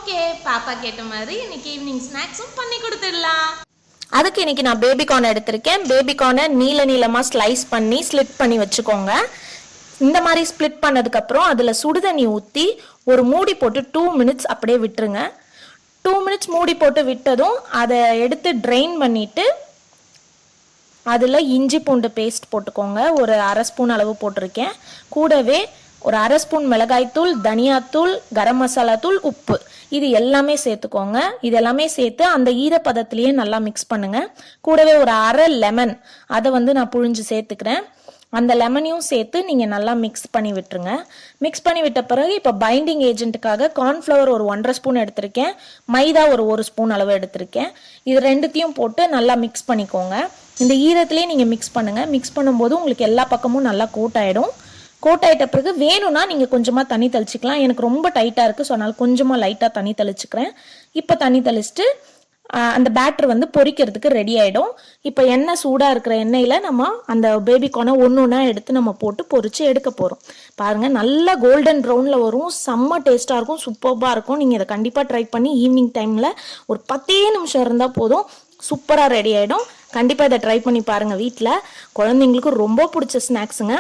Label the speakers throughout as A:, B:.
A: Okay, பாப்பா கேட்ட மாதிரி இன்னைக்கு ஈவினிங் ஸ்நாக்ஸும் பண்ணி கொடுத்துடலாம்.
B: அதுக்கு இன்னைக்கு நான் பேபி கார்ன் எடுத்திருக்கேன். பேபி கார்னை நீளமாக ஸ்லைஸ் பண்ணி ஸ்லிட் பண்ணி வச்சுக்கோங்க. இந்த மாதிரி ஸ்ப்ளிட் பண்ணதுக்கப்புறம் அதில் சுடுதண்ணி ஊற்றி ஒரு மூடி போட்டு 2 மினிட்ஸ் அப்படியே விட்டுருங்க. 2 மினிட்ஸ் மூடி போட்டு விட்டதும் அதை எடுத்து ட்ரெயின் பண்ணிவிட்டு அதில் இஞ்சி பூண்டு பேஸ்ட் போட்டுக்கோங்க. ஒரு 1/2 ஸ்பூன் அளவு போட்டிருக்கேன். கூடவே ஒரு 1/2 ஸ்பூன் மிளகாய்த்தூள், தனியாத்தூள், கரம் மசாலா தூள், உப்பு, இது எல்லாமே சேர்த்துக்கோங்க. இது எல்லாமே சேர்த்து அந்த ஈரப்பதத்திலேயே நல்லா மிக்ஸ் பண்ணுங்கள். கூடவே ஒரு 1/2 லெமன் அதை நான் புழிஞ்சு சேர்த்துக்கிறேன். அந்த லெமனையும் சேர்த்து நீங்கள் நல்லா மிக்ஸ் பண்ணி விட்டுருங்க. மிக்ஸ் பண்ணி விட்ட பிறகு இப்போ பைண்டிங் ஏஜென்ட்டுக்காக கார்ன்ஃப்ளவர் ஒரு 1/2 ஸ்பூன் எடுத்திருக்கேன். மைதா ஒரு 1 ஸ்பூன் அளவு எடுத்திருக்கேன். இது ரெண்டுத்தையும் போட்டு நல்லா மிக்ஸ் பண்ணிக்கோங்க. இந்த ஈரத்துலேயே நீங்கள் மிக்ஸ் பண்ணுங்கள். மிக்ஸ் பண்ணும்போது உங்களுக்கு எல்லா பக்கமும் நல்லா கோட் ஆகிடும். கோட் ஆகிட்ட பிறகு வேணும்னா நீங்கள் கொஞ்சமாக தண்ணி தெளிச்சிக்கலாம். எனக்கு ரொம்ப டைட்டாக இருக்குது, ஸோ அதனால் கொஞ்சமாக லைட்டாக தண்ணி தெளிச்சுக்கிறேன். இப்போ தண்ணி தெளிச்சுட்டு அந்த பேட்டர் பொரிக்கிறதுக்கு ரெடி ஆகிடும். இப்போ எண்ணெய் சூடாக இருக்கிற எண்ணெயில் நம்ம அந்த பேபி கார்னை ஒன்று ஒன்றா எடுத்து நம்ம போட்டு பொரித்து எடுக்க போகிறோம். பாருங்கள், நல்லா கோல்டன் ப்ரௌனில் வரும். செம்ம டேஸ்ட்டாக இருக்கும், சூப்பராக இருக்கும். நீங்கள் இதை கண்டிப்பாக ட்ரை பண்ணி ஈவினிங் டைமில் ஒரு 10 நிமிஷம் இருந்தால் போதும், சூப்பராக ரெடி ஆகிடும். கண்டிப்பாக இதை ட்ரை பண்ணி பாருங்கள் வீட்டில். குழந்தைங்களுக்கு ரொம்ப பிடிச்ச ஸ்நாக்ஸுங்க.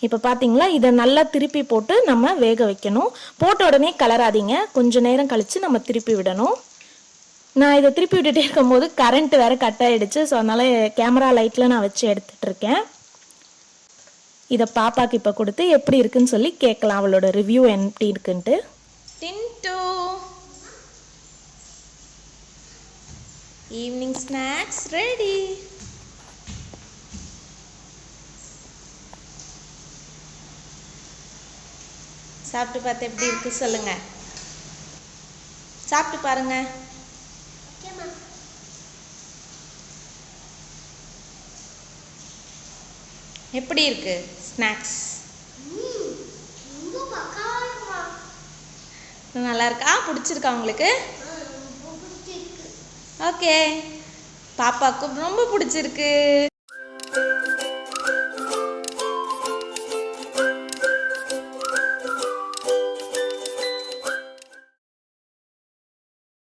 B: இப்போ பார்த்தீங்களா, இதை நல்லா திருப்பி போட்டு நம்ம வேக வைக்கணும். போட்ட உடனே கலராதீங்க, கொஞ்சம் நேரம் கழித்து நம்ம திருப்பி விடணும். நான் இதை திருப்பி விட்டுட்டே இருக்கும்போது கரண்ட் வேறு கட் ஆகிடுச்சு, ஸோ அதனால் கேமரா லைட்டில் நான் வச்சு எடுத்துகிட்ருக்கேன். இதை பாப்பாக்கு இப்போ கொடுத்து எப்படி இருக்குன்னு சொல்லி கேட்கலாம், அவளோட ரிவ்யூ எப்படி இருக்குன்ட்டு.
A: Tinned, evening snacks ready. சாப்பிட்டு பார்த்து எப்படி இருக்கு சொல்லுங்க. சாப்பிட்டு பாருங்க. எப்படி இருக்கு ஸ்நாக்ஸ்? நல்லா இருக்கா? பிடிச்சிருக்கா உங்களுக்கு? ஓகே, பாப்பாவுக்கு ரொம்ப பிடிச்சிருக்கு.